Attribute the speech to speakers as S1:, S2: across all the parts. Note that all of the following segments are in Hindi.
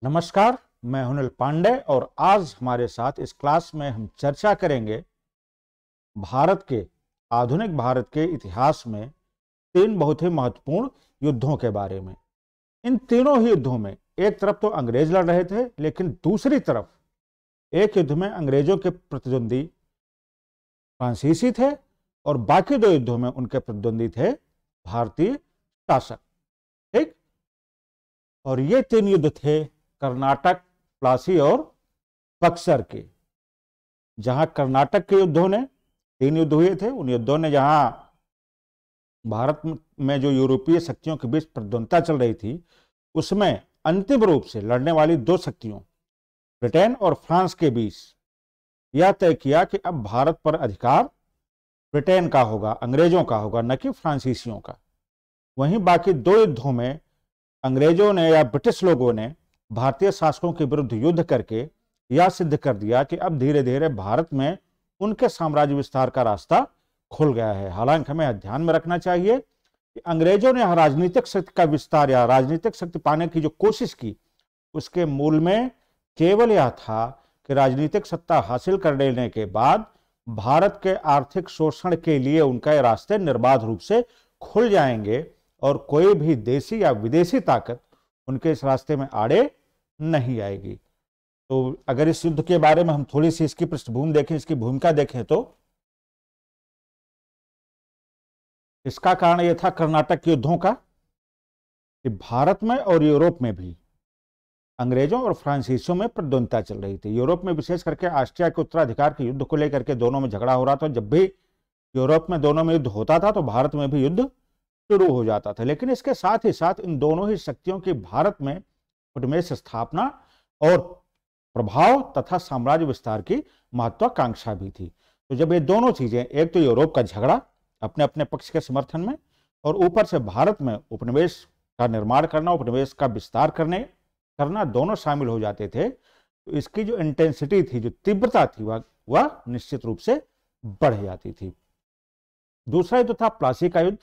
S1: नमस्कार, मैं हुनल पांडे और आज हमारे साथ इस क्लास में हम चर्चा करेंगे आधुनिक भारत के इतिहास में तीन बहुत ही महत्वपूर्ण युद्धों के बारे में। इन तीनों ही युद्धों में एक तरफ तो अंग्रेज लड़ रहे थे, लेकिन दूसरी तरफ एक युद्ध में अंग्रेजों के प्रतिद्वंदी फ्रांसीसी थे और बाकी दो युद्धों में उनके प्रतिद्वंदी थे भारतीय शासक। ठीक, और ये तीन युद्ध थे कर्नाटक, प्लासी और बक्सर के। जहां कर्नाटक के युद्धों ने तीन युद्ध हुए थे, उन युद्धों ने जहां भारत में जो यूरोपीय शक्तियों के बीच प्रतिद्वंदिता चल रही थी, उसमें अंतिम रूप से लड़ने वाली दो शक्तियों ब्रिटेन और फ्रांस के बीच यह तय किया कि अब भारत पर अधिकार ब्रिटेन का होगा, अंग्रेजों का होगा, न कि फ्रांसीसियों का। वहीं बाकी दो युद्धों में अंग्रेजों ने या ब्रिटिश लोगों ने भारतीय शासकों के विरुद्ध युद्ध करके यह सिद्ध कर दिया कि अब धीरे धीरे भारत में उनके साम्राज्य विस्तार का रास्ता खुल गया है। हालांकि हमें ध्यान में रखना चाहिए कि अंग्रेजों ने राजनीतिक शक्ति का विस्तार या राजनीतिक शक्ति पाने की जो कोशिश की, उसके मूल में केवल यह था कि राजनीतिक सत्ता हासिल कर लेने के बाद भारत के आर्थिक शोषण के लिए उनका रास्ते निर्बाध रूप से खुल जाएंगे और कोई भी देशी या विदेशी ताकत उनके इस रास्ते में आड़े नहीं आएगी। तो अगर इस युद्ध के बारे में हम थोड़ी सी इसकी पृष्ठभूमि देखें, इसकी भूमिका देखें, तो इसका कारण यह था कर्नाटक के युद्धों का कि भारत में और यूरोप में भी अंग्रेजों और फ्रांसीसियों में प्रतिद्वंदिता चल रही थी। यूरोप में विशेष करके ऑस्ट्रिया के उत्तराधिकार के युद्ध को लेकर के दोनों में झगड़ा हो रहा था। जब भी यूरोप में दोनों में युद्ध होता था तो भारत में भी युद्ध शुरू हो जाता था। लेकिन इसके साथ ही साथ इन दोनों ही शक्तियों की भारत में उपनिवेश स्थापना और प्रभाव तथा साम्राज्य विस्तार की महत्वाकांक्षा भी थी। तो जब ये दोनों चीजें, एक तो यूरोप का झगड़ा अपने अपने पक्ष के समर्थन में और ऊपर से भारत में उपनिवेश का निर्माण करना, उपनिवेश का विस्तार करना दोनों शामिल हो जाते थे, तो इसकी जो इंटेंसिटी थी, जो तीव्रता थी, वह निश्चित रूप से बढ़ जाती थी। दूसरा युद्ध था प्लासी का युद्ध।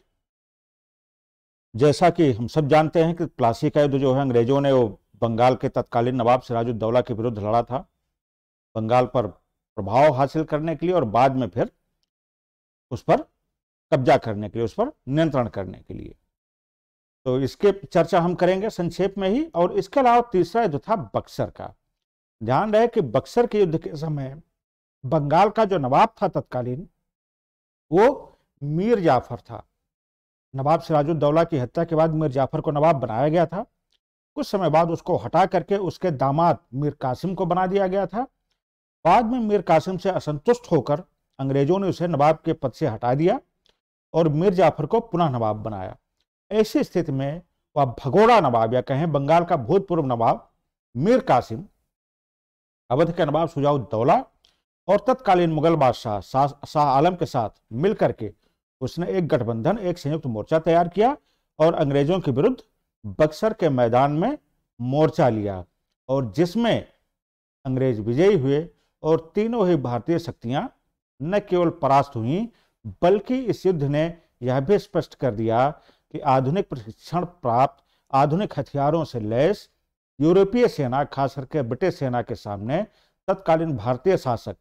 S1: जैसा कि हम सब जानते हैं कि प्लासी का युद्ध जो है, अंग्रेजों ने वो बंगाल के तत्कालीन नवाब सिराजुद्दौला के विरुद्ध लड़ा था, बंगाल पर प्रभाव हासिल करने के लिए और बाद में फिर उस पर कब्जा करने के लिए, उस पर नियंत्रण करने के लिए। तो इसके चर्चा हम करेंगे संक्षेप में ही। और इसके अलावा तीसरा युद्ध था बक्सर का। ध्यान रहे कि बक्सर के युद्ध के समय बंगाल का जो नवाब था तत्कालीन, वो मीर जाफर था। नवाब सिराजुद्दौला की हत्या के बाद मीर जाफर को नवाब बनाया गया था। कुछ समय बाद उसको हटा करके उसके दामाद मीर कासिम को बना दिया गया था। बाद में मीर कासिम से असंतुष्ट होकर अंग्रेजों ने उसे नवाब के पद से हटा दिया और मीर जाफर को पुनः नवाब बनाया। ऐसी स्थिति में वह भगोड़ा नवाब, या कहें बंगाल का भूतपूर्व नवाब मीर कासिम, अवध के नवाब शुजाउद्दौला और तत्कालीन मुगल बादशाह शाह आलम के साथ मिलकर के उसने एक गठबंधन, एक संयुक्त मोर्चा तैयार किया और अंग्रेजों के विरुद्ध बक्सर के मैदान में मोर्चा लिया, और जिसमें अंग्रेज विजयी हुए और तीनों ही भारतीय शक्तियां न केवल परास्त हुई, बल्कि इस युद्ध ने यह भी स्पष्ट कर दिया कि आधुनिक प्रशिक्षण प्राप्त, आधुनिक हथियारों से लैस यूरोपीय सेना, खास करके ब्रिटिश सेना के सामने तत्कालीन भारतीय शासक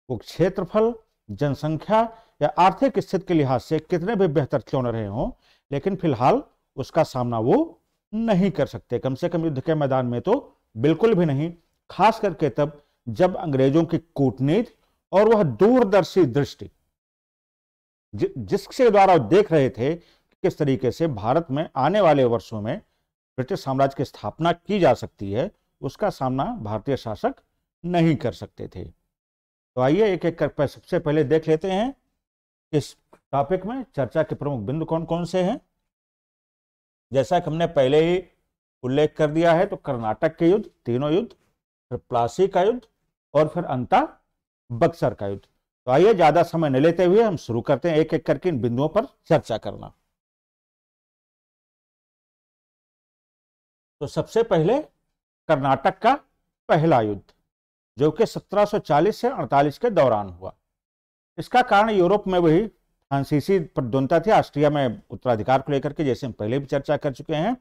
S1: वो क्षेत्रफल, जनसंख्या या आर्थिक स्थिति के लिहाज से कितने भी बेहतर क्यों न रहे हों, लेकिन फिलहाल उसका सामना वो नहीं कर सकते। कम से कम युद्ध के मैदान में तो बिल्कुल भी नहीं, खास करके तब जब अंग्रेजों की कूटनीति और वह दूरदर्शी दृष्टि जिसके द्वारा देख रहे थे किस तरीके से भारत में आने वाले वर्षों में ब्रिटिश साम्राज्य की स्थापना की जा सकती है, उसका सामना भारतीय शासक नहीं कर सकते थे। तो आइए एक एक कर सबसे पहले देख लेते हैं इस टॉपिक में चर्चा के प्रमुख बिंदु कौन कौन से हैं। जैसा कि हमने पहले ही उल्लेख कर दिया है, तो कर्नाटक के युद्ध, तीनों युद्ध, फिर प्लासी का युद्ध और फिर अंततः बक्सर का युद्ध। तो आइए ज्यादा समय न लेते हुए हम शुरू करते हैं एक एक करके इन बिंदुओं पर चर्चा करना। तो सबसे पहले कर्नाटक का पहला युद्ध, जो कि 1740 से 48 के दौरान हुआ। इसका कारण यूरोप में वही फ्रांसीसी प्रतिद्वंदिता थी ऑस्ट्रिया में उत्तराधिकार को लेकर के, जैसे हम पहले भी चर्चा कर चुके हैं।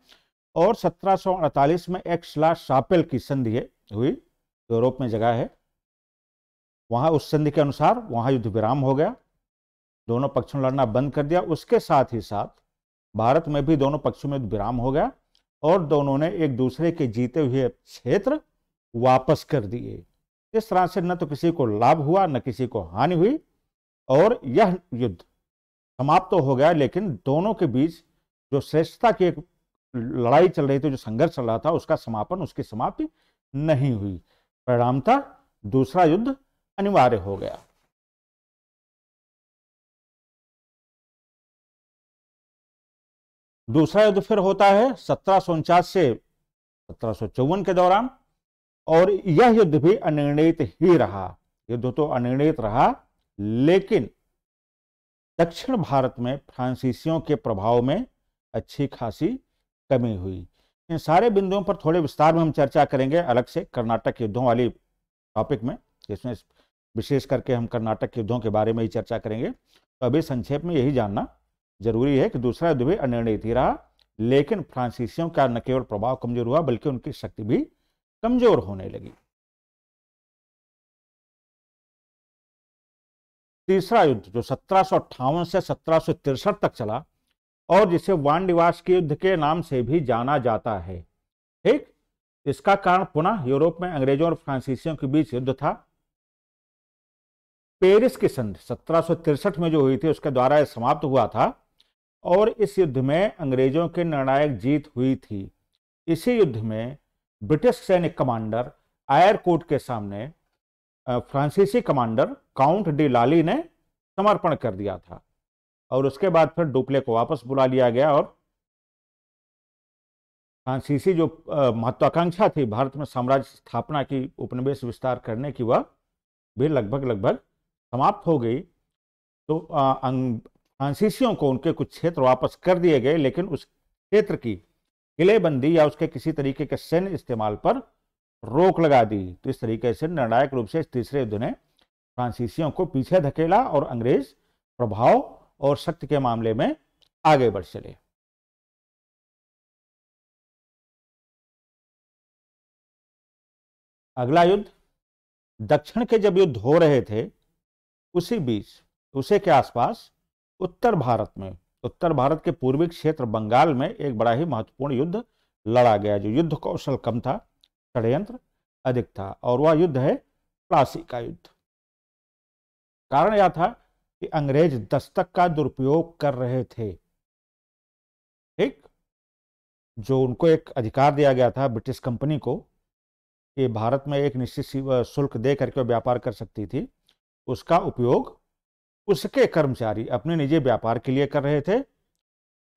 S1: और 1748 में एक्स-ला-शापेल की संधि हुई, यूरोप में जगह है। वहां उस संधि के अनुसार वहां युद्ध विराम हो गया, दोनों पक्षों ने लड़ना बंद कर दिया। उसके साथ ही साथ भारत में भी दोनों पक्षों में युद्ध विराम हो गया और दोनों ने एक दूसरे के जीते हुए क्षेत्र वापस कर दिए। इस तरह से न तो किसी को लाभ हुआ न किसी को हानि हुई और यह युद्ध समाप्त तो हो गया, लेकिन दोनों के बीच जो श्रेष्ठता की एक लड़ाई चल रही थी, जो संघर्ष चल रहा था, उसका समापन, उसकी समाप्ति नहीं हुई। परिणामतः दूसरा युद्ध अनिवार्य हो गया। दूसरा युद्ध फिर होता है 1749 से 1754 के दौरान, और यह युद्ध भी अनिर्णित ही रहा। युद्ध तो अनिर्णित रहा, लेकिन दक्षिण भारत में फ्रांसीसियों के प्रभाव में अच्छी खासी कमी हुई। इन सारे बिंदुओं पर थोड़े विस्तार में हम चर्चा करेंगे अलग से कर्नाटक युद्धों वाली टॉपिक में, जिसमें विशेष करके हम कर्नाटक युद्धों के बारे में ही चर्चा करेंगे। तो अभी संक्षेप में यही जानना जरूरी है कि दूसरा युद्ध भी अनिर्णित ही रहा, लेकिन फ्रांसीसियों का न केवल प्रभाव कमजोर हुआ बल्कि उनकी शक्ति भी कमजोर होने लगी। तीसरा युद्ध जो 1758 से 1763 तक चला और जिसे वान डिवास के युद्ध के नाम से भी जाना जाता है, ठीक, इसका कारण पुनः यूरोप में अंग्रेजों और फ्रांसीसियों के बीच युद्ध था। पेरिस की संधि 1763 में जो हुई थी उसके द्वारा यह समाप्त हुआ था और इस युद्ध में अंग्रेजों की निर्णायक जीत हुई थी। इसी युद्ध में ब्रिटिश सैनिक कमांडर आयरकोट के सामने फ्रांसीसी कमांडर काउंट डी लाली ने समर्पण कर दिया था और उसके बाद फिर डुप्ले को वापस बुला लिया गया और फ्रांसीसी जो महत्वाकांक्षा थी भारत में साम्राज्य स्थापना की, उपनिवेश विस्तार करने की, वह भी लगभग समाप्त हो गई। तो फ्रांसीसियों को उनके कुछ क्षेत्र वापस कर दिए गए, लेकिन उस क्षेत्र की किलेबंदी या उसके किसी तरीके के सैन्य इस्तेमाल पर रोक लगा दी। तो इस तरीके से निर्णायक रूप से इस तीसरे युद्ध ने फ्रांसीसियों को पीछे धकेला और अंग्रेज प्रभाव और शक्ति के मामले में आगे बढ़ चले। अगला युद्ध दक्षिण के जब युद्ध हो रहे थे उसी बीच, उसे के आसपास उत्तर भारत के पूर्वी क्षेत्र बंगाल में एक बड़ा ही महत्वपूर्ण युद्ध लड़ा गया, जो युद्ध कौशल कम था, षड्यंत्र अधिक था, और वह युद्ध है प्लासी का युद्ध। कारण यह था कि अंग्रेज दस्तक का दुरुपयोग कर रहे थे, ठीक, जो उनको एक अधिकार दिया गया था ब्रिटिश कंपनी को कि भारत में एक निश्चित शुल्क दे करके व्यापार कर सकती थी, उसका उपयोग उसके कर्मचारी अपने निजी व्यापार के लिए कर रहे थे।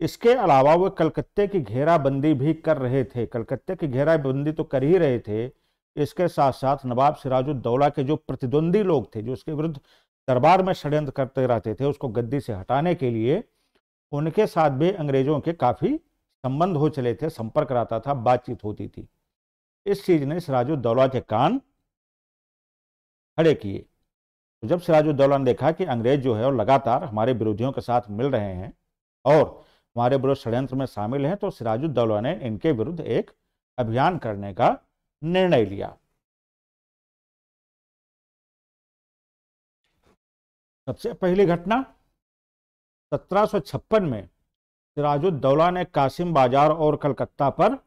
S1: इसके अलावा वे कलकत्ते की घेराबंदी भी कर रहे थे। कलकत्ते की घेराबंदी तो कर ही रहे थे, इसके साथ साथ नवाब सिराजुद्दौला के जो प्रतिद्वंदी लोग थे, जो उसके विरुद्ध दरबार में षड्यंत्र करते रहते थे उसको गद्दी से हटाने के लिए, उनके साथ भी अंग्रेजों के काफी संबंध हो चले थे, संपर्क रहता था, बातचीत होती थी। इस चीज ने सिराजुद्दौला के कान खड़े किए। तो जब सिराजुद्दौला ने देखा कि अंग्रेज जो है वो लगातार हमारे विरोधियों के साथ मिल रहे हैं और हमारे विरुद्ध षड्यंत्र में शामिल हैं, तो सिराजुद्दौला ने इनके विरुद्ध एक अभियान करने का निर्णय लिया। सबसे पहली घटना 1756 में सिराजुद्दौला ने कासिम बाजार और कलकत्ता पर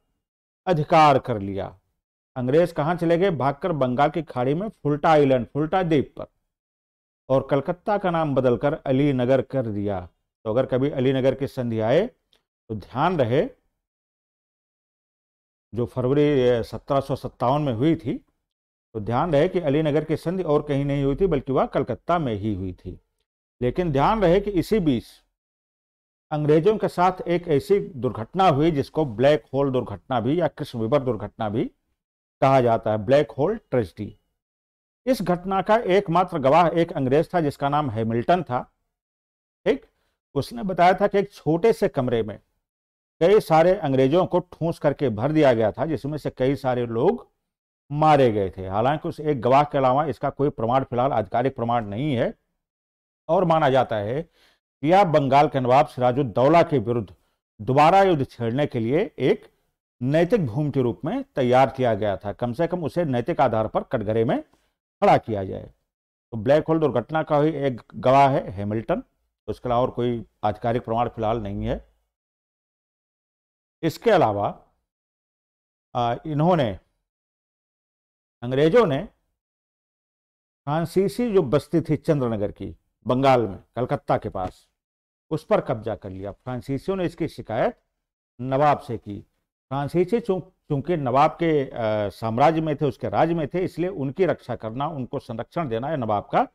S1: अधिकार कर लिया। अंग्रेज कहां चले गए? भागकर बंगाल की खाड़ी में फुल्टा आइलैंड, फुल्टा द्वीप पर, और कलकत्ता का नाम बदलकर अलीनगर कर दिया। तो अगर कभी अलीनगर की संधि आए तो ध्यान रहे, जो फरवरी 1757 में हुई थी, तो ध्यान रहे कि अलीनगर की संधि और कहीं नहीं हुई थी बल्कि वह कलकत्ता में ही हुई थी। लेकिन ध्यान रहे कि इसी बीच अंग्रेजों के साथ एक ऐसी दुर्घटना हुई जिसको ब्लैक होल दुर्घटना भी या कृष्ण विवर दुर्घटना भी कहा जाता है, ब्लैक होल ट्रेजेडी। इस घटना का एकमात्र गवाह एक अंग्रेज था जिसका नाम हैमिल्टन था, ठीक। उसने बताया था कि एक छोटे से कमरे में कई सारे अंग्रेजों को ठूंस करके भर दिया गया था, जिसमें से कई सारे लोग मारे गए थे। हालांकि उस एक गवाह के अलावा इसका कोई प्रमाण फिलहाल आधिकारिक प्रमाण नहीं है, और माना जाता है कि यह बंगाल के नवाब सिराजुद्दौला के विरुद्ध दोबारा युद्ध छेड़ने के लिए एक नैतिक भूमि के रूप में तैयार किया गया था। कम से कम उसे नैतिक आधार पर कटघरे में खड़ा किया जाए। तो ब्लैक होल दुर्घटना का ही एक गवाह है हैमिल्टन, उसके अलावा और कोई आधिकारिक प्रमाण फिलहाल नहीं है। इसके अलावा इन्होंने, अंग्रेजों ने फ्रांसीसी जो बस्ती थी चंद्रनगर की, बंगाल में, कलकत्ता के पास, उस पर कब्जा कर लिया। फ्रांसीसियों ने इसकी शिकायत नवाब से की। फ्रांसीसी चूंकि नवाब के साम्राज्य में थे, उसके राज्य में थे, इसलिए उनकी रक्षा करना, उनको संरक्षण देना यह नवाब का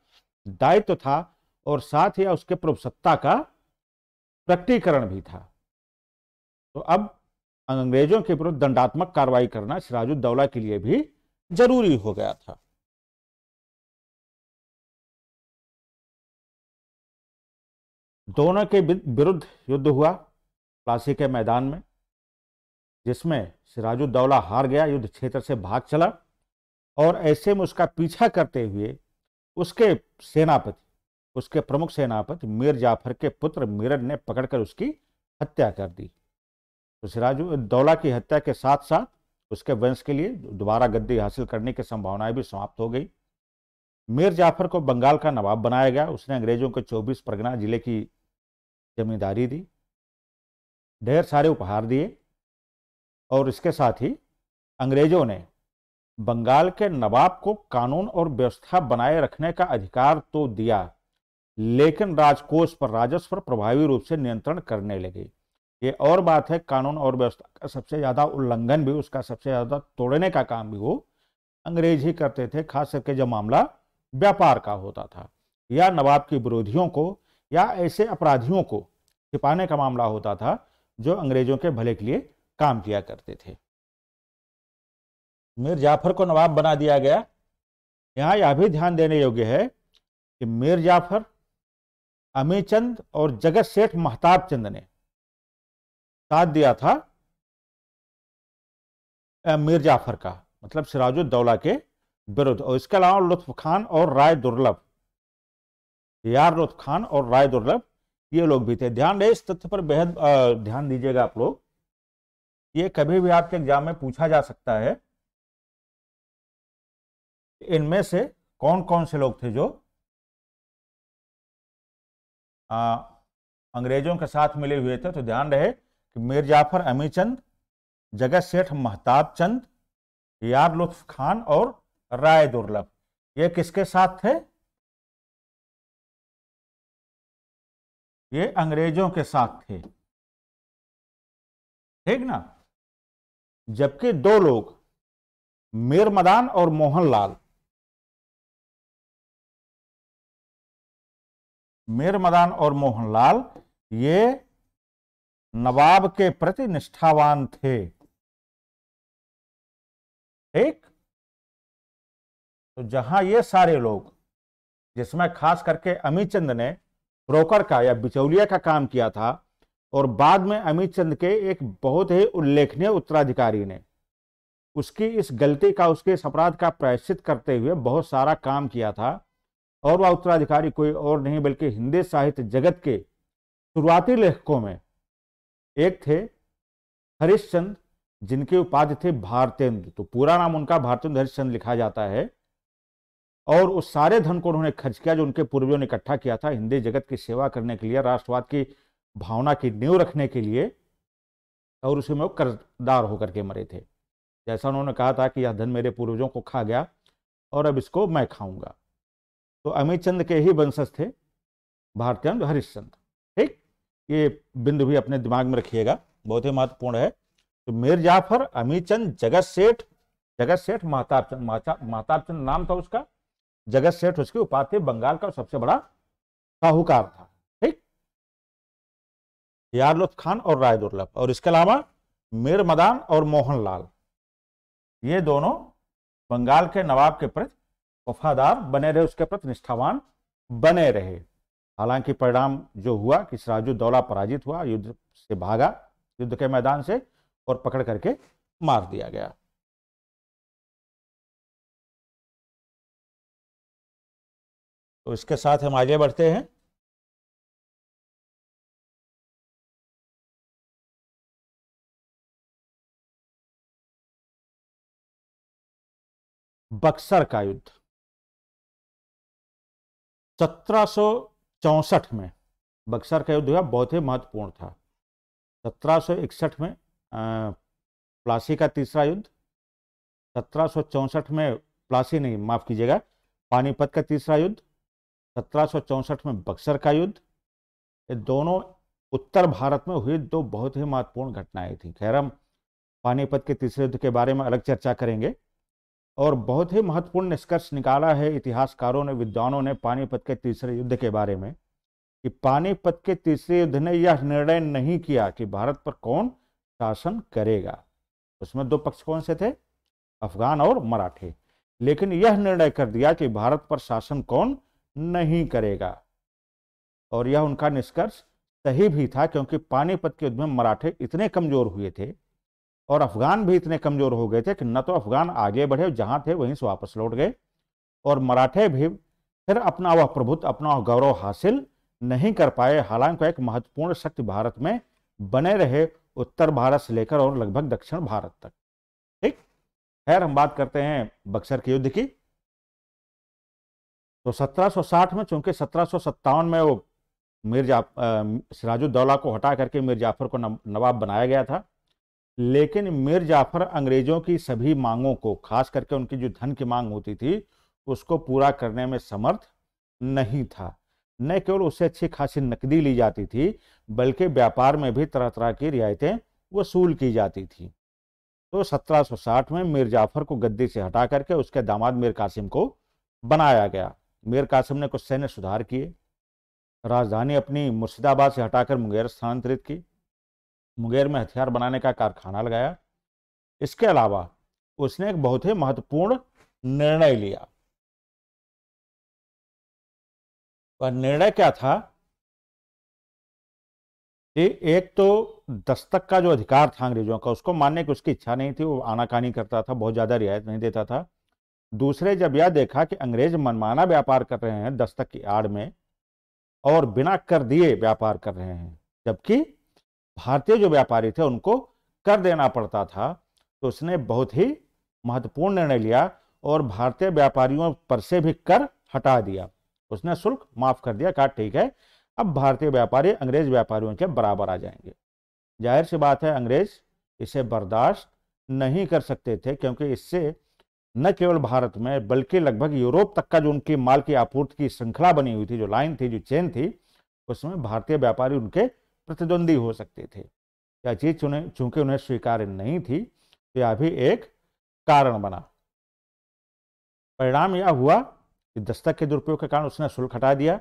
S1: दायित्व था और साथ ही उसके प्रभुसत्ता का प्रकटीकरण भी था। तो अब अंग्रेजों के विरुद्ध दंडात्मक कार्रवाई करना सिराजुद्दौला के लिए भी जरूरी हो गया था। दोनों के विरुद्ध युद्ध हुआ प्लासी के मैदान में, जिसमें सिराजुद्दौला हार गया, युद्ध क्षेत्र से भाग चला और ऐसे में उसका पीछा करते हुए उसके सेनापति, उसके प्रमुख सेनापति मीर जाफर के पुत्र मीरड ने पकड़कर उसकी हत्या कर दी। तो सिराजुद्दौला की हत्या के साथ साथ उसके वंश के लिए दोबारा गद्दी हासिल करने की संभावनाएं भी समाप्त हो गई। मीर जाफर को बंगाल का नवाब बनाया गया। उसने अंग्रेजों को 24 परगना जिले की जमींदारी दी, ढेर सारे उपहार दिए और इसके साथ ही अंग्रेजों ने बंगाल के नवाब को कानून और व्यवस्था बनाए रखने का अधिकार तो दिया, लेकिन राजकोष पर, राजस्व पर प्रभावी रूप से नियंत्रण करने लगे। ये और बात है, कानून और व्यवस्था का सबसे ज्यादा उल्लंघन भी, उसका सबसे ज्यादा तोड़ने का काम भी वो अंग्रेज ही करते थे, खास करके जब मामला व्यापार का होता था या नवाब के विरोधियों को या ऐसे अपराधियों को छिपाने का मामला होता था जो अंग्रेजों के भले के लिए काम किया करते थे। मीर जाफर को नवाब बना दिया गया। यहां यह भी ध्यान देने योग्य है कि मीर जाफर, अमीचंद और जगत सेठ महताब चंद ने साथ दिया था मीर जाफर का, मतलब सिराजुद्दौला के विरुद्ध। और इसके अलावा लुत्फ खान और राय दुर्लभ, यार लुत्फ खान और राय दुर्लभ, ये लोग भी थे। ध्यान रहे, इस तथ्य पर बेहद ध्यान दीजिएगा आप लोग, ये कभी भी आपके एग्जाम में पूछा जा सकता है। इनमें से कौन कौन से लोग थे जो अंग्रेजों के साथ मिले हुए थे? तो ध्यान रहे कि मीर जाफर, अमीचंद, जगत सेठ महताब चंद, यार लुत्फ खान और राय दुर्लभ, ये किसके साथ थे? ये अंग्रेजों के साथ थे, ठीक ना। जबकि दो लोग, मीर मदान और मोहनलाल, मीर मदान और मोहनलाल ये नवाब के प्रति निष्ठावान थे, ठीक। तो जहां ये सारे लोग, जिसमें खास करके अमीचंद ने ब्रोकर का या बिचौलिया का काम किया था और बाद में अमीचंद के एक बहुत ही उल्लेखनीय उत्तराधिकारी ने उसकी इस गलती का, उसके इस अपराध का प्रायश्चित करते हुए बहुत सारा काम किया था। और वह उत्तराधिकारी कोई और नहीं बल्कि हिंदी साहित्य जगत के शुरुआती लेखकों में एक थे, हरिश्चंद्र, जिनकी उपाधि थी भारतेंद्र। तो पूरा नाम उनका भारतेंद्र हरिश्चंद्र लिखा जाता है। और उस सारे धन को उन्होंने खर्च किया जो उनके पूर्वजों ने इकट्ठा किया था हिंदी जगत की सेवा करने के लिए, राष्ट्रवाद की भावना की नींव रखने के लिए, और उसी में वो कर्जदार होकर के मरे थे। जैसा उन्होंने कहा था कि यह धन मेरे पूर्वजों को खा गया और अब इसको मैं खाऊंगा। तो अमीचंद के ही वंशज थे भारतेंद्र हरिश्चंद्र, ठीक। ये बिंदु भी अपने दिमाग में रखिएगा, बहुत ही महत्वपूर्ण है। तो मीर जाफर, अमीचंद, जगत सेठ महताब चंद नाम था उसका, जगत सेठ उसकी उपाधि, बंगाल का सबसे बड़ा साहूकार था, ठीक। यार लुत्फ खान और राय दुर्लभ, और इसके अलावा मीर मदान और मोहनलाल, ये दोनों बंगाल के नवाब के प्रति वफादार बने रहे, उसके प्रति निष्ठावान बने रहे। हालांकि परिणाम जो हुआ कि सिराजुद्दौला पराजित हुआ, युद्ध से भागा, युद्ध के मैदान से, और पकड़ करके मार दिया गया। तो इसके साथ हम आगे बढ़ते हैं। बक्सर का युद्ध 1764 में बक्सर का युद्ध हुआ, बहुत ही महत्वपूर्ण था। 1761 में प्लासी का तीसरा युद्ध, 1764 में प्लासी नहीं, माफ कीजिएगा, पानीपत का तीसरा युद्ध, 1764 में बक्सर का युद्ध। ये दोनों उत्तर भारत में हुई दो बहुत ही महत्वपूर्ण घटनाएं थी। खैर, हम पानीपत के तीसरे युद्ध के बारे में अलग चर्चा करेंगे। और बहुत ही महत्वपूर्ण निष्कर्ष निकाला है इतिहासकारों ने, विद्वानों ने पानीपत के तीसरे युद्ध के बारे में, कि पानीपत के तीसरे युद्ध ने यह निर्णय नहीं किया कि भारत पर कौन शासन करेगा। उसमें दो पक्ष कौन से थे, अफगान और मराठे, लेकिन यह निर्णय कर दिया कि भारत पर शासन कौन नहीं करेगा। और यह उनका निष्कर्ष सही भी था, क्योंकि पानीपत के युद्ध में मराठे इतने कमजोर हुए थे और अफगान भी इतने कमजोर हो गए थे कि न तो अफगान आगे बढ़े, जहां थे वहीं से वापस लौट गए, और मराठे भी फिर अपना वह प्रभुत्व, अपना वह गौरव हासिल नहीं कर पाए। हालांकि एक महत्वपूर्ण शक्ति भारत में बने रहे, उत्तर भारत से लेकर और लगभग दक्षिण भारत तक। ठीक, खैर हम बात करते हैं बक्सर के युद्ध की। तो 1760 में, चूंकि 1757 में वो सिराजुद्दौला को हटा करके मीर जाफर को नवाब बनाया गया था, लेकिन मीर जाफर अंग्रेजों की सभी मांगों को, खास करके उनकी जो धन की मांग होती थी, उसको पूरा करने में समर्थ नहीं था। न केवल उससे अच्छी खासी नकदी ली जाती थी, बल्कि व्यापार में भी तरह तरह की रियायतें वसूल की जाती थी। तो 1760 में मीर जाफर को गद्दी से हटा करके उसके दामाद मीर कासिम को बनाया गया। मीर कासिम ने कुछ सैन्य सुधार किए, राजधानी अपनी मुर्शिदाबाद से हटाकर मुंगेर स्थानांतरित की, मुंगेर में हथियार बनाने का कारखाना लगाया। इसके अलावा उसने एक बहुत ही महत्वपूर्ण निर्णय लिया। वह निर्णय क्या था कि एक तो दस्तक का जो अधिकार था अंग्रेजों का, उसको मानने की उसकी इच्छा नहीं थी, वो आनाकानी करता था, बहुत ज्यादा रियायत नहीं देता था। दूसरे, जब यह देखा कि अंग्रेज मनमाना व्यापार कर रहे हैं दस्तक की आड़ में और बिना कर दिए व्यापार कर रहे हैं, जबकि भारतीय जो व्यापारी थे उनको कर देना पड़ता था, तो उसने बहुत ही महत्वपूर्ण निर्णय लिया और भारतीय व्यापारियों पर से भी कर हटा दिया। उसने शुल्क माफ कर दिया, कहा ठीक है, अब भारतीय व्यापारी अंग्रेज व्यापारियों के बराबर आ जाएंगे। जाहिर सी बात है अंग्रेज इसे बर्दाश्त नहीं कर सकते थे, क्योंकि इससे न केवल भारत में बल्कि लगभग यूरोप तक का जो उनकी माल की आपूर्ति की श्रृंखला बनी हुई थी, जो लाइन थी, जो चेन थी, उसमें भारतीय व्यापारी उनके प्रतिद्वंदी हो सकते थे। यह चीज चूंकि उन्हें स्वीकार्य नहीं थी, तो यह भी एक कारण बना। परिणाम यह हुआ कि दस्तक के दुरुपयोग के कारण उसने शुल्क हटा दिया,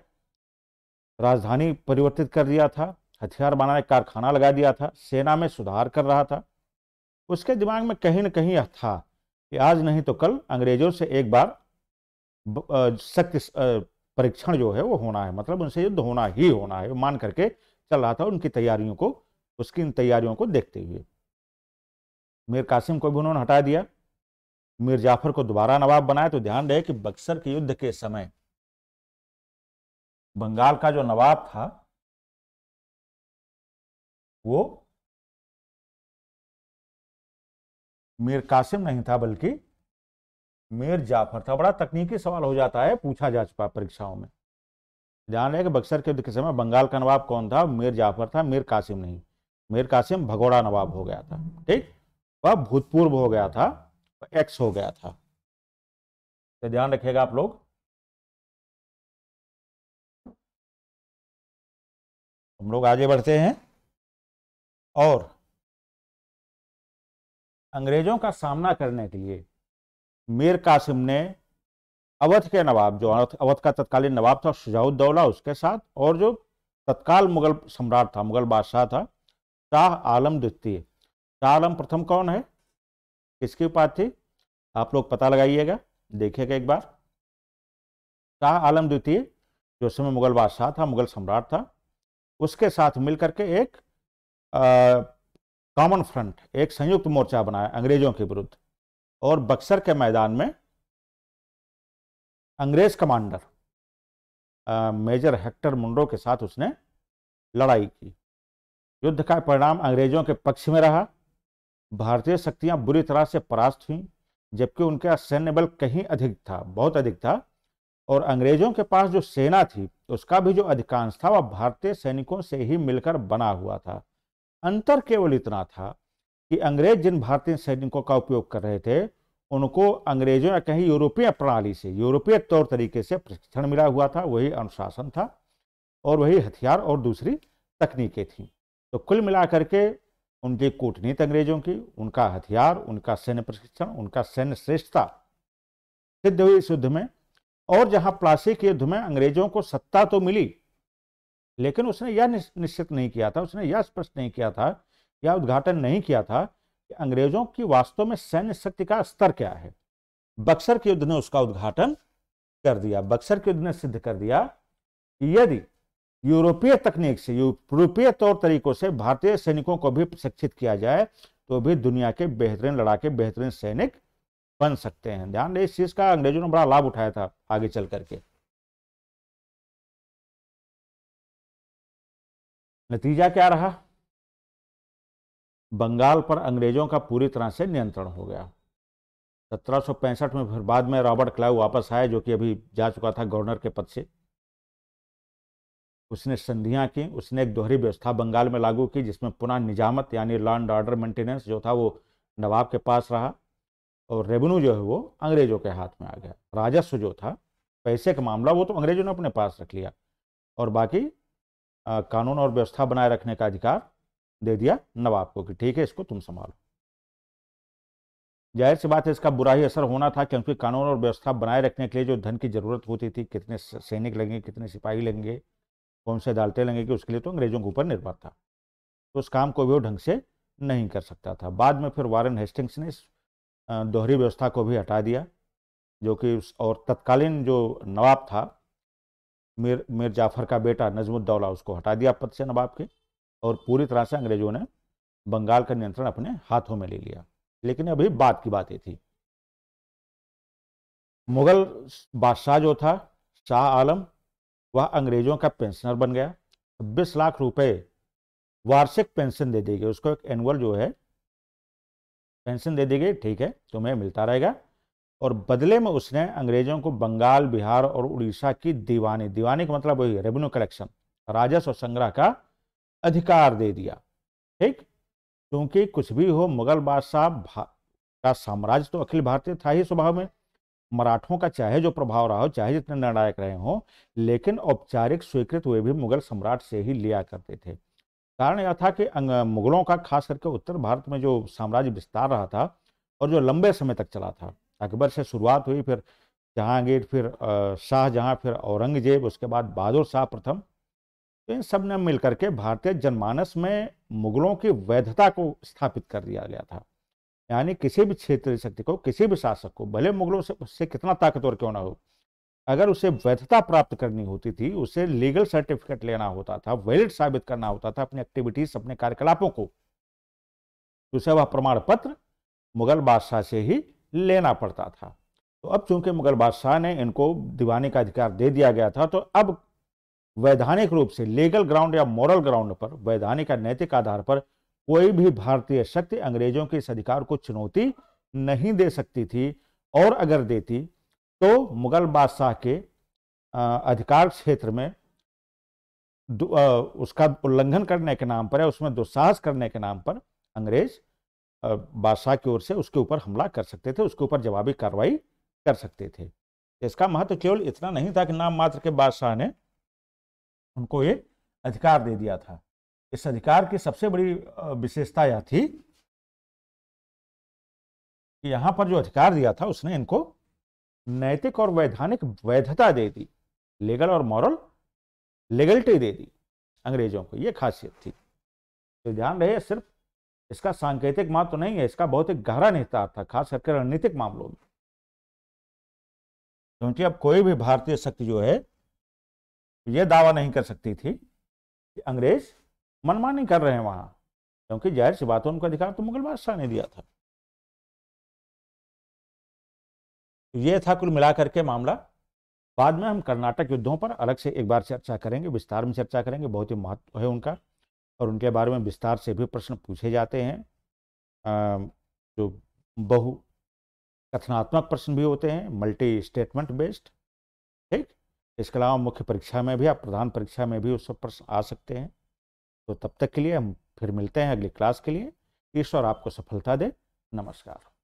S1: राजधानी परिवर्तित कर दिया था, हथियार बनाने का कारखाना लगा दिया था, सेना में सुधार कर रहा था। उसके दिमाग में कहीं न कहीं यह था कि आज नहीं तो कल अंग्रेजों से एक बार सख्त परीक्षण जो है वो होना है, मतलब उनसे युद्ध होना ही होना है, वो मान करके चल रहा था उनकी तैयारियों को, उसकी इन तैयारियों को देखते हुए। मीर कासिम को भी उन्होंने हटा दिया, मीर जाफर को दोबारा नवाब बनाया। तो ध्यान रहे कि बक्सर के युद्ध के समय बंगाल का जो नवाब था वो मीर कासिम नहीं था, बल्कि मीर जाफर था। बड़ा तकनीकी सवाल हो जाता है, पूछा जा चुका परीक्षाओं में। ध्यान रहे कि बक्सर के युद्ध के समय बंगाल का नवाब कौन था, मीर जाफर था, मीर कासिम नहीं। मीर कासिम भगोड़ा नवाब हो गया था, ठीक, वह भूतपूर्व हो गया था, एक्स हो गया था। तो ध्यान रखिएगा आप लोग। हम लोग आगे बढ़ते हैं और अंग्रेजों का सामना करने के लिए मीर कासिम ने अवध के नवाब, जो अवध का तत्कालीन नवाब था शुजाउद्दौला, उसके साथ, और जो तत्काल मुगल सम्राट था, मुगल बादशाह था, शाह आलम द्वितीय। शाह आलम प्रथम कौन है, किसकी उपाधि थी, आप लोग पता लगाइएगा, देखिएगा एक बार। शाह आलम द्वितीय जो समय मुगल बादशाह था, मुगल सम्राट था, उसके साथ मिलकर के एक कॉमन फ्रंट, एक संयुक्त मोर्चा बनाया अंग्रेजों के विरुद्ध, और बक्सर के मैदान में अंग्रेज कमांडर मेजर हेक्टर मुंडो के साथ उसने लड़ाई की। युद्ध का परिणाम अंग्रेजों के पक्ष में रहा। भारतीय शक्तियां बुरी तरह से परास्त हुईं, जबकि उनका सैन्य बल कहीं अधिक था, बहुत अधिक था। और अंग्रेजों के पास जो सेना थी उसका भी जो अधिकांश था वह भारतीय सैनिकों से ही मिलकर बना हुआ था। अंतर केवल इतना था कि अंग्रेज जिन भारतीय सैनिकों का उपयोग कर रहे थे उनको अंग्रेजों या कहीं यूरोपीय प्रणाली से, यूरोपीय तौर तरीके से प्रशिक्षण मिला हुआ था, वही अनुशासन था और वही हथियार और दूसरी तकनीकें थी। तो कुल मिलाकर के उनकी कूटनीति अंग्रेजों की, उनका हथियार, उनका सैन्य प्रशिक्षण, उनका सैन्य श्रेष्ठता सिद्ध हुई इस युद्ध में। और जहां प्लासी के युद्ध में अंग्रेजों को सत्ता तो मिली, लेकिन उसने यह निश्चित नहीं किया था, उसने यह स्पष्ट नहीं किया था, यह उद्घाटन नहीं किया था कि अंग्रेजों की वास्तव में सैन्य शक्ति का स्तर क्या है। बक्सर के युद्ध ने उसका उद्घाटन कर दिया। बक्सर के युद्ध ने सिद्ध कर दिया कि यदि यूरोपीय तकनीक से, यूरोपीय तौर तरीकों से भारतीय सैनिकों को भी प्रशिक्षित किया जाए तो भी दुनिया के बेहतरीन लड़ाके, बेहतरीन सैनिक बन सकते हैं। ध्यान दें, इस चीज का अंग्रेजों ने बड़ा लाभ उठाया था आगे चल करके। नतीजा क्या रहा? बंगाल पर अंग्रेजों का पूरी तरह से नियंत्रण हो गया। 1765 में फिर बाद में रॉबर्ट क्लाइव वापस आए, जो कि अभी जा चुका था गवर्नर के पद से। उसने संधियां की, उसने एक दोहरी व्यवस्था बंगाल में लागू की जिसमें पुनः निजामत यानी लॉ एंड ऑर्डर मेंटेनेंस जो था वो नवाब के पास रहा और रेवेन्यू जो है वो अंग्रेजों के हाथ में आ गया। राजस्व जो था, पैसे का मामला, वो तो अंग्रेजों ने अपने पास रख लिया और बाकी कानून और व्यवस्था बनाए रखने का अधिकार दे दिया नवाब को कि ठीक है, इसको तुम संभालो। जाहिर सी बात है इसका बुरा ही असर होना था, क्योंकि कानून और व्यवस्था बनाए रखने के लिए जो धन की जरूरत होती थी, कितने सैनिक लगेंगे, कितने सिपाही लगेंगे, कौन से अदालतें लगेंगी, उसके लिए तो अंग्रेजों के ऊपर निर्भर था। तो उस काम को भी वो ढंग से नहीं कर सकता था। बाद में फिर वारेन हेस्टिंग्स ने इस दोहरी व्यवस्था को भी हटा दिया, जो कि और तत्कालीन जो नवाब था मीर जाफर का बेटा नजमुद्दौला, उसको हटा दिया पद से नवाब के, और पूरी तरह से अंग्रेजों ने बंगाल का नियंत्रण अपने हाथों में ले लिया। लेकिन अभी बात की बात ये थी, मुगल बादशाह जो था शाह आलम, वह अंग्रेजों का पेंशनर बन गया। 26 लाख रुपए वार्षिक पेंशन दे दी गई उसको, एक एनुअल जो है पेंशन दे दी गई, ठीक है तुम्हें मिलता रहेगा। और बदले में उसने अंग्रेजों को बंगाल, बिहार और उड़ीसा की दीवानी, दीवानी का मतलब वही रेवेन्यू कलेक्शन, राजस्व संग्रह का अधिकार दे दिया। ठीक, क्योंकि कुछ भी हो, मुगल बादशाह का साम्राज्य तो अखिल भारतीय था ही स्वभाव में। मराठों का चाहे जो प्रभाव रहा हो, चाहे जितने निर्णायक रहे हों, लेकिन औपचारिक स्वीकृत वे भी मुगल सम्राट से ही लिया करते थे। कारण यह था कि मुगलों का खास करके उत्तर भारत में जो साम्राज्य विस्तार रहा था और जो लंबे समय तक चला था, अकबर से शुरुआत हुई, फिर जहांगीर, फिर शाहजहां, फिर औरंगजेब, उसके बाद बहादुर शाह प्रथम, तो इन सब ने मिलकर के भारतीय जनमानस में मुगलों की वैधता को स्थापित कर दिया गया था। यानी किसी भी क्षेत्रीय शक्ति को, किसी भी शासक को, भले मुगलों से उससे कितना ताकतवर क्यों ना हो, अगर उसे वैधता प्राप्त करनी होती थी, उसे लीगल सर्टिफिकेट लेना होता था, वैलिड साबित करना होता था अपनी एक्टिविटीज, अपने कार्यकलापों को, उसे वह प्रमाण पत्र मुगल बादशाह से ही लेना पड़ता था। तो अब चूंकि मुगल बादशाह ने इनको दीवानी का अधिकार दे दिया गया था, तो अब वैधानिक रूप से, लीगल ग्राउंड या मॉरल ग्राउंड पर, वैधानिक या नैतिक आधार पर कोई भी भारतीय शक्ति अंग्रेजों के इस अधिकार को चुनौती नहीं दे सकती थी। और अगर देती तो मुगल बादशाह के अधिकार क्षेत्र में उसका उल्लंघन करने के नाम पर या उसमें दुस्साहस करने के नाम पर अंग्रेज बादशाह की ओर से उसके ऊपर हमला कर सकते थे, उसके ऊपर जवाबी कार्रवाई कर सकते थे। इसका महत्व केवल इतना नहीं था कि नाम मात्र के बादशाह ने उनको ये अधिकार दे दिया था। इस अधिकार की सबसे बड़ी विशेषता यह थी कि यहां पर जो अधिकार दिया था उसने इनको नैतिक और वैधानिक वैधता दे दी, लीगल और मॉरल लीगलिटी दे दी अंग्रेजों को, यह खासियत थी। तो ध्यान रहे, सिर्फ इसका सांकेतिक महत्व तो नहीं है, इसका बहुत एक गहरा निहितार्थ था, खास करके रणनीतिक मामलों में। क्योंकि अब कोई भी भारतीय शक्ति जो है यह दावा नहीं कर सकती थी कि अंग्रेज मनमानी कर रहे हैं वहां, क्योंकि जाहिर सी बात है उनको अधिकार तो मुगल बादशाह ने दिया था। यह था कुल मिलाकर के मामला। बाद में हम कर्नाटक युद्धों पर अलग से एक बार चर्चा करेंगे, विस्तार में चर्चा करेंगे, बहुत ही महत्व है उनका और उनके बारे में विस्तार से भी प्रश्न पूछे जाते हैं। जो बहु कथनात्मक प्रश्न भी होते हैं, मल्टी स्टेटमेंट बेस्ड। ठीक, इसके अलावा मुख्य परीक्षा में भी, आप प्रधान परीक्षा में भी उस सब प्रश्न आ सकते हैं। तो तब तक के लिए हम फिर मिलते हैं अगली क्लास के लिए। ईश्वर आपको सफलता दे। नमस्कार।